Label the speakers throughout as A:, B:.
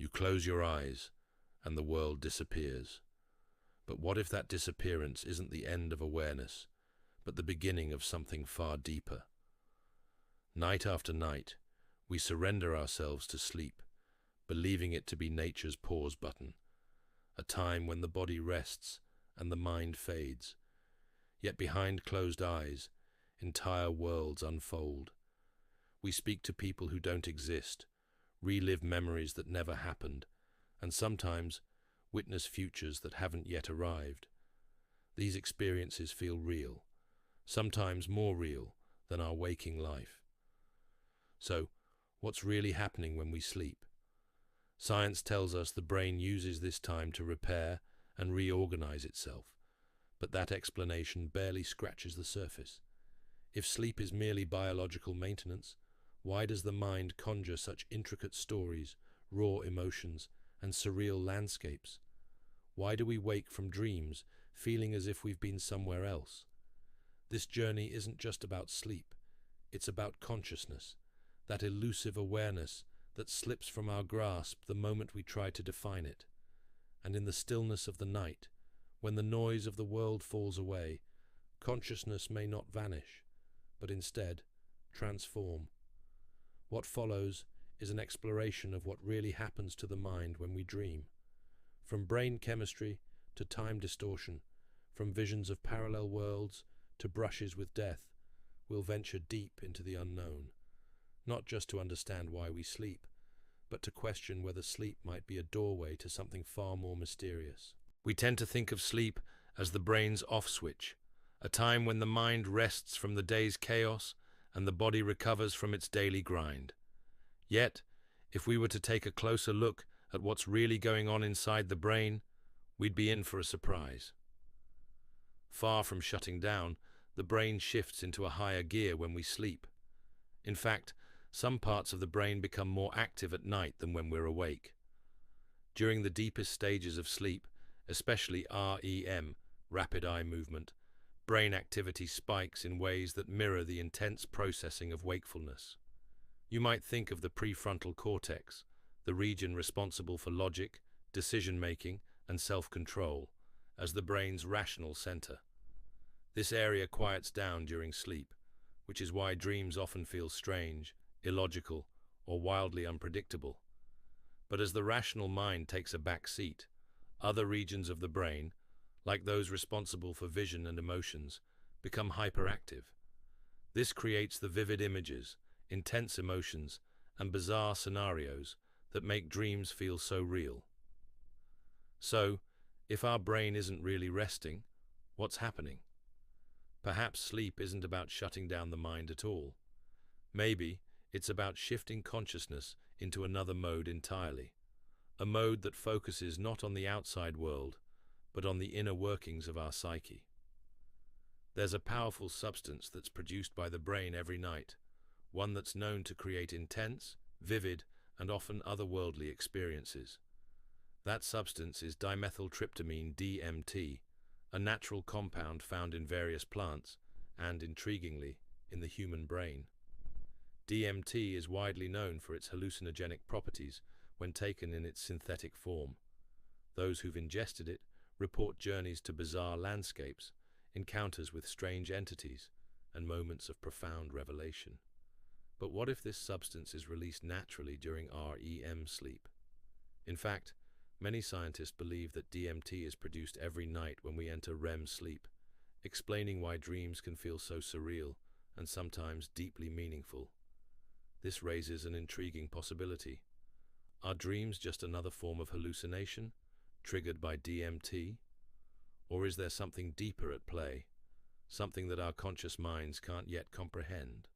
A: You close your eyes, and the world disappears. But what if that disappearance isn't the end of awareness, but the beginning of something far deeper? Night after night, we surrender ourselves to sleep, believing it to be nature's pause button, a time when the body rests and the mind fades. Yet behind closed eyes, entire worlds unfold. We speak to people who don't exist, relive memories that never happened, and sometimes witness futures that haven't yet arrived. These experiences feel real, sometimes more real than our waking life. So, what's really happening when we sleep? Science tells us the brain uses this time to repair and reorganize itself, but that explanation barely scratches the surface. If sleep is merely biological maintenance, why does the mind conjure such intricate stories, raw emotions, and surreal landscapes? Why do we wake from dreams feeling as if we've been somewhere else? This journey isn't just about sleep, it's about consciousness, that elusive awareness that slips from our grasp the moment we try to define it. And in the stillness of the night, when the noise of the world falls away, consciousness may not vanish, but instead transform. What follows is an exploration of what really happens to the mind when we dream. From brain chemistry to time distortion, from visions of parallel worlds to brushes with death, we'll venture deep into the unknown, not just to understand why we sleep, but to question whether sleep might be a doorway to something far more mysterious. We tend to think of sleep as the brain's off switch, a time when the mind rests from the day's chaos and the body recovers from its daily grind. Yet, if we were to take a closer look at what's really going on inside the brain, we'd be in for a surprise. Far from shutting down, the brain shifts into a higher gear when we sleep. In fact, some parts of the brain become more active at night than when we're awake. During the deepest stages of sleep, especially REM, rapid eye movement, brain activity spikes in ways that mirror the intense processing of wakefulness. You might think of the prefrontal cortex, the region responsible for logic, decision-making, and self-control, as the brain's rational center. This area quiets down during sleep, which is why dreams often feel strange, illogical, or wildly unpredictable. But as the rational mind takes a back seat, other regions of the brain, like those responsible for vision and emotions, become hyperactive. This creates the vivid images, intense emotions, and bizarre scenarios that make dreams feel so real. So, if our brain isn't really resting, what's happening? Perhaps sleep isn't about shutting down the mind at all. Maybe it's about shifting consciousness into another mode entirely, a mode that focuses not on the outside world, but on the inner workings of our psyche. There's a powerful substance that's produced by the brain every night, one that's known to create intense, vivid, and often otherworldly experiences. That substance is dimethyltryptamine DMT, a natural compound found in various plants and, intriguingly, in the human brain. DMT is widely known for its hallucinogenic properties when taken in its synthetic form. Those who've ingested it report journeys to bizarre landscapes, encounters with strange entities, and moments of profound revelation. But what if this substance is released naturally during REM sleep? In fact, many scientists believe that DMT is produced every night when we enter REM sleep, explaining why dreams can feel so surreal and sometimes deeply meaningful. This raises an intriguing possibility. Are dreams just another form of hallucination, triggered by DMT? Or is there something deeper at play, something that our conscious minds can't yet comprehend?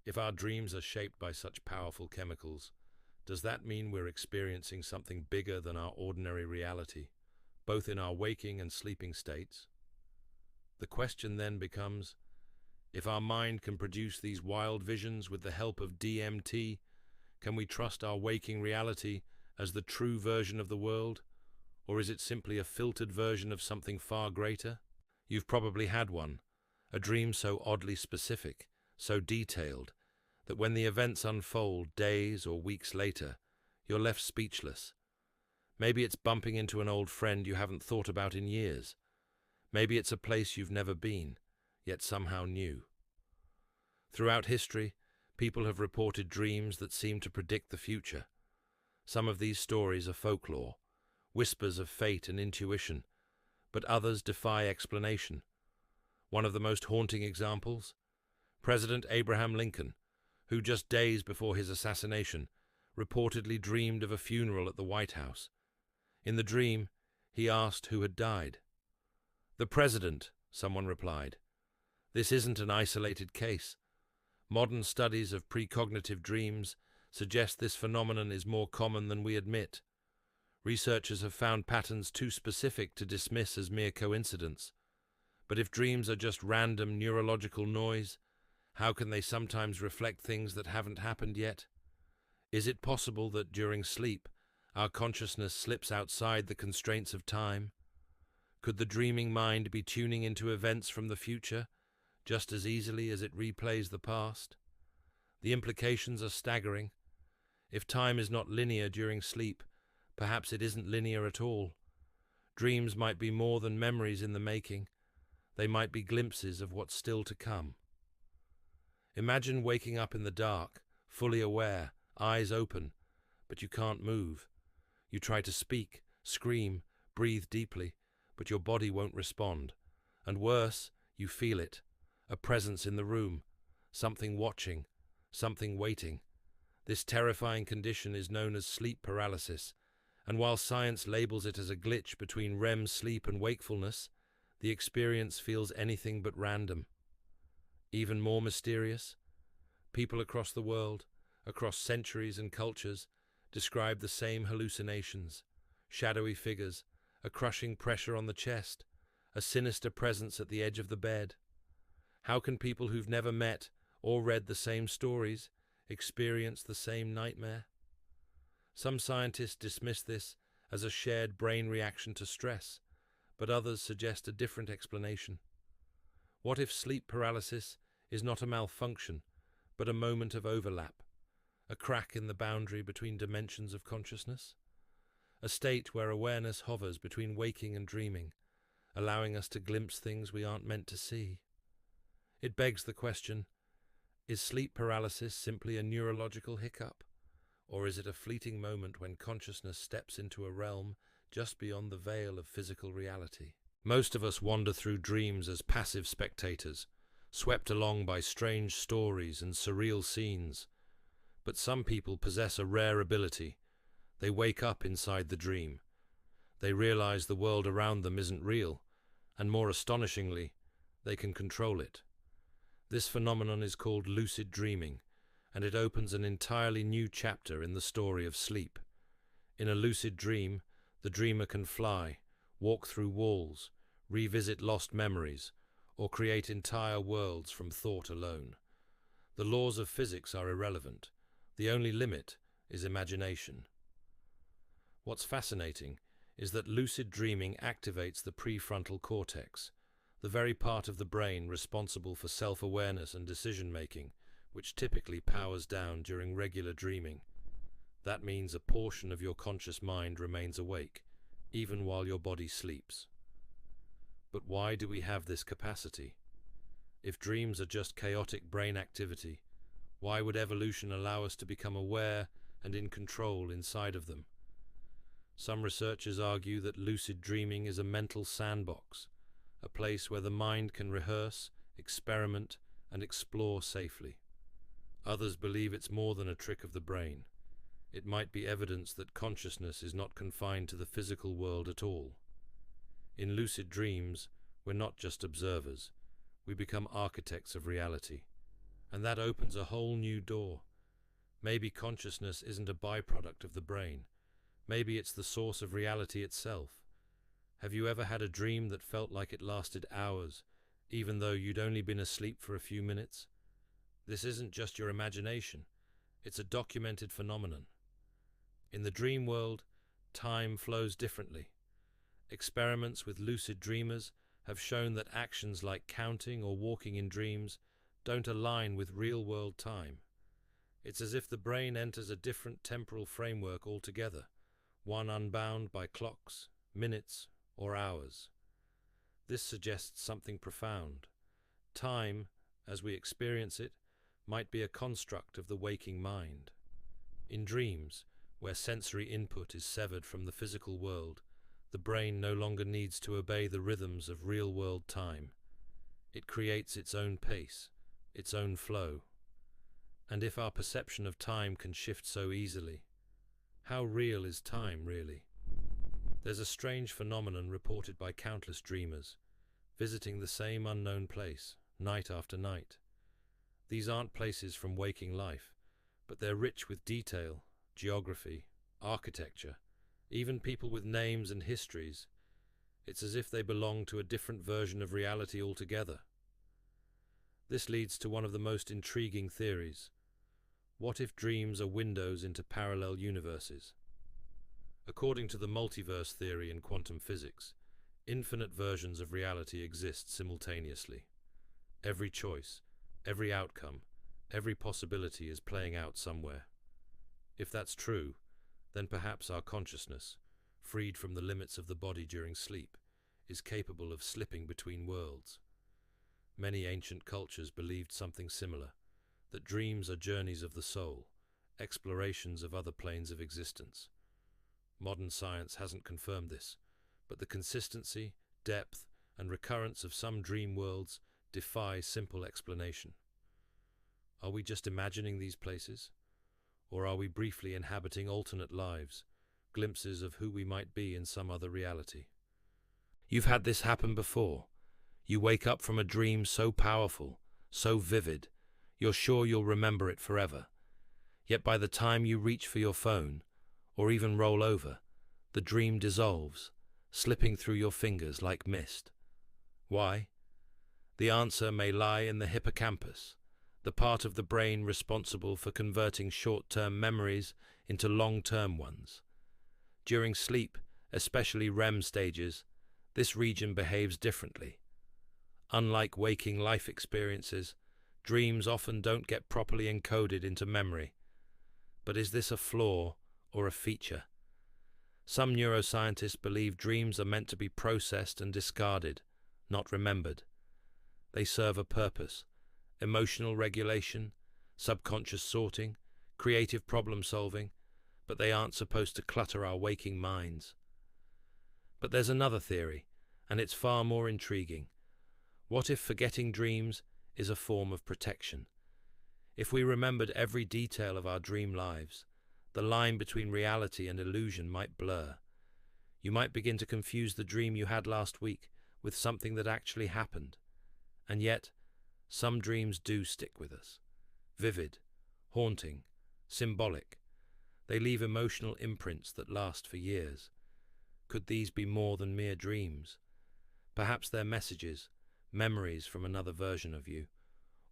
A: If our dreams are shaped by such powerful chemicals, does that mean we're experiencing something bigger than our ordinary reality, both in our waking and sleeping states? The question then becomes, if our mind can produce these wild visions with the help of DMT, can we trust our waking reality as the true version of the world? Or is it simply a filtered version of something far greater? You've probably had one, a dream so oddly specific, so detailed, that when the events unfold days or weeks later, you're left speechless. Maybe it's bumping into an old friend you haven't thought about in years. Maybe it's a place you've never been, yet somehow knew. Throughout history, people have reported dreams that seem to predict the future. Some of these stories are folklore, whispers of fate and intuition, but others defy explanation. One of the most haunting examples? President Abraham Lincoln, who just days before his assassination reportedly dreamed of a funeral at the White House. In the dream, he asked who had died. "The president," someone replied. This isn't an isolated case. Modern studies of precognitive dreams suggest this phenomenon is more common than we admit. Researchers have found patterns too specific to dismiss as mere coincidence. But if dreams are just random neurological noise, how can they sometimes reflect things that haven't happened yet? Is it possible that during sleep, our consciousness slips outside the constraints of time? Could the dreaming mind be tuning into events from the future, just as easily as it replays the past? The implications are staggering. If time is not linear during sleep, perhaps it isn't linear at all. Dreams might be more than memories in the making. They might be glimpses of what's still to come. Imagine waking up in the dark, fully aware, eyes open, but you can't move. You try to speak, scream, breathe deeply, but your body won't respond. And worse, you feel it, a presence in the room, something watching, something waiting. This terrifying condition is known as sleep paralysis, and while science labels it as a glitch between REM sleep and wakefulness, the experience feels anything but random. Even more mysterious, people across the world, across centuries and cultures, describe the same hallucinations: shadowy figures, a crushing pressure on the chest, a sinister presence at the edge of the bed. How can people who've never met or read the same stories experience the same nightmare? Some scientists dismiss this as a shared brain reaction to stress, but others suggest a different explanation. What if sleep paralysis is not a malfunction, but a moment of overlap, a crack in the boundary between dimensions of consciousness? A state where awareness hovers between waking and dreaming, allowing us to glimpse things we aren't meant to see. It begs the question, is sleep paralysis simply a neurological hiccup? Or is it a fleeting moment when consciousness steps into a realm just beyond the veil of physical reality? Most of us wander through dreams as passive spectators, swept along by strange stories and surreal scenes. But some people possess a rare ability. They wake up inside the dream. They realize the world around them isn't real, and more astonishingly, they can control it. This phenomenon is called lucid dreaming, and it opens an entirely new chapter in the story of sleep. In a lucid dream, the dreamer can fly, walk through walls, revisit lost memories, or create entire worlds from thought alone. The laws of physics are irrelevant. The only limit is imagination. What's fascinating is that lucid dreaming activates the prefrontal cortex, the very part of the brain responsible for self-awareness and decision-making, which typically powers down during regular dreaming. That means a portion of your conscious mind remains awake, even while your body sleeps. But why do we have this capacity? If dreams are just chaotic brain activity, why would evolution allow us to become aware and in control inside of them? Some researchers argue that lucid dreaming is a mental sandbox, a place where the mind can rehearse, experiment, and explore safely. Others believe it's more than a trick of the brain. It might be evidence that consciousness is not confined to the physical world at all. In lucid dreams, we're not just observers. We become architects of reality. And that opens a whole new door. Maybe consciousness isn't a byproduct of the brain. Maybe it's the source of reality itself. Have you ever had a dream that felt like it lasted hours, even though you'd only been asleep for a few minutes? This isn't just your imagination. It's a documented phenomenon. In the dream world, time flows differently. Experiments with lucid dreamers have shown that actions like counting or walking in dreams don't align with real-world time. It's as if the brain enters a different temporal framework altogether, one unbound by clocks, minutes, or hours. This suggests something profound. Time, as we experience it, might be a construct of the waking mind. In dreams, where sensory input is severed from the physical world, the brain no longer needs to obey the rhythms of real-world time. It creates its own pace, its own flow. And if our perception of time can shift so easily, how real is time, really? There's a strange phenomenon reported by countless dreamers, visiting the same unknown place, night after night. These aren't places from waking life, but they're rich with detail, geography, architecture, even people with names and histories. It's as if they belong to a different version of reality altogether. This leads to one of the most intriguing theories. What if dreams are windows into parallel universes? According to the multiverse theory in quantum physics, infinite versions of reality exist simultaneously. Every choice, every outcome, every possibility is playing out somewhere. If that's true, then perhaps our consciousness, freed from the limits of the body during sleep, is capable of slipping between worlds. Many ancient cultures believed something similar, that dreams are journeys of the soul, explorations of other planes of existence. Modern science hasn't confirmed this, but the consistency, depth, and recurrence of some dream worlds defy simple explanation. Are we just imagining these places? Or are we briefly inhabiting alternate lives, glimpses of who we might be in some other reality? You've had this happen before. You wake up from a dream so powerful, so vivid, you're sure you'll remember it forever. Yet by the time you reach for your phone, or even roll over, the dream dissolves, slipping through your fingers like mist. Why? The answer may lie in the hippocampus, the part of the brain responsible for converting short-term memories into long-term ones. During sleep, especially REM stages, this region behaves differently. Unlike waking life experiences, dreams often don't get properly encoded into memory. But is this a flaw or a feature? Some neuroscientists believe dreams are meant to be processed and discarded, not remembered. They serve a purpose: emotional regulation, subconscious sorting, creative problem solving, but they aren't supposed to clutter our waking minds. But there's another theory, and it's far more intriguing. What if forgetting dreams is a form of protection? If we remembered every detail of our dream lives, the line between reality and illusion might blur. You might begin to confuse the dream you had last week with something that actually happened. And yet, some dreams do stick with us. Vivid, haunting, symbolic. They leave emotional imprints that last for years. Could these be more than mere dreams? Perhaps they're messages, memories from another version of you,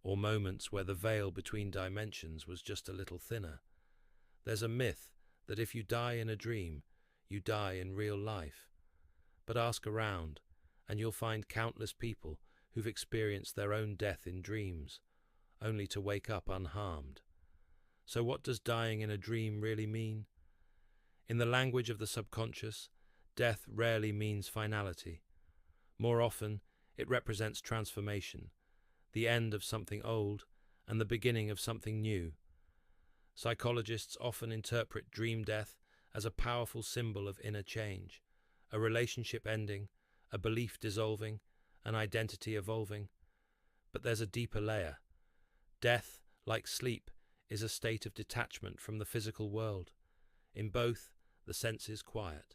A: or moments where the veil between dimensions was just a little thinner. There's a myth that if you die in a dream, you die in real life. But ask around, and you'll find countless people who've experienced their own death in dreams, only to wake up unharmed. So what does dying in a dream really mean? In the language of the subconscious, death rarely means finality. More often, it represents transformation, the end of something old and the beginning of something new. Psychologists often interpret dream death as a powerful symbol of inner change, a relationship ending, a belief dissolving, an identity evolving. But there's a deeper layer. Death, like sleep, is a state of detachment from the physical world. In both, the senses quiet,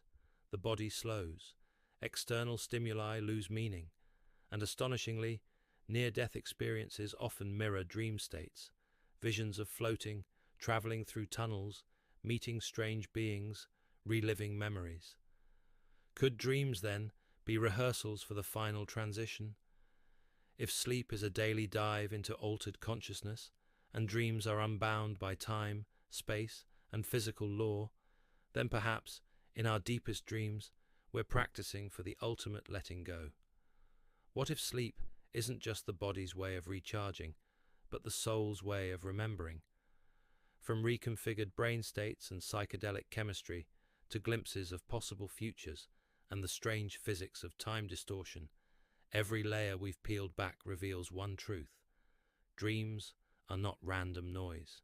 A: the body slows, external stimuli lose meaning, and astonishingly, near-death experiences often mirror dream states, visions of floating, traveling through tunnels, meeting strange beings, reliving memories. Could dreams, then, be rehearsals for the final transition? If sleep is a daily dive into altered consciousness, and dreams are unbound by time, space, and physical law, then perhaps, in our deepest dreams, we're practicing for the ultimate letting go. What if sleep isn't just the body's way of recharging, but the soul's way of remembering? From reconfigured brain states and psychedelic chemistry to glimpses of possible futures and the strange physics of time distortion, every layer we've peeled back reveals one truth. Dreams are not random noise.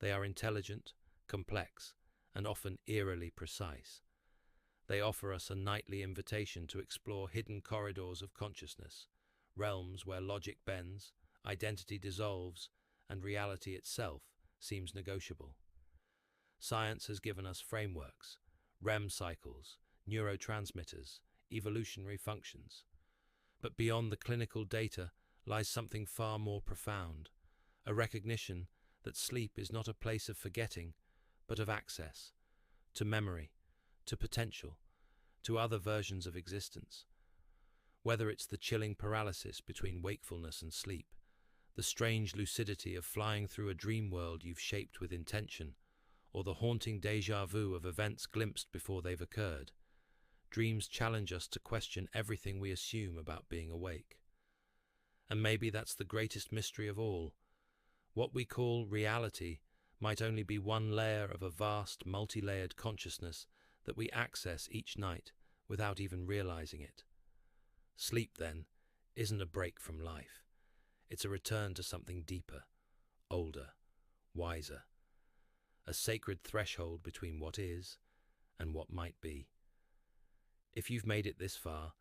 A: They are intelligent, complex, and often eerily precise. They offer us a nightly invitation to explore hidden corridors of consciousness, realms where logic bends, identity dissolves, and reality itself seems negotiable. Science has given us frameworks, REM cycles, neurotransmitters, evolutionary functions. But beyond the clinical data lies something far more profound, a recognition that sleep is not a place of forgetting, but of access, to memory, to potential, to other versions of existence. Whether it's the chilling paralysis between wakefulness and sleep, the strange lucidity of flying through a dream world you've shaped with intention, or the haunting déjà vu of events glimpsed before they've occurred, dreams challenge us to question everything we assume about being awake. And maybe that's the greatest mystery of all. What we call reality might only be one layer of a vast, multi-layered consciousness that we access each night without even realizing it. Sleep, then, isn't a break from life. It's a return to something deeper, older, wiser. A sacred threshold between what is and what might be. If you've made it this far,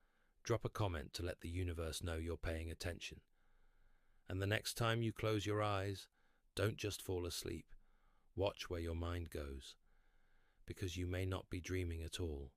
A: drop a comment to let the universe know you're paying attention. And the next time you close your eyes, don't just fall asleep. Watch where your mind goes, because you may not be dreaming at all.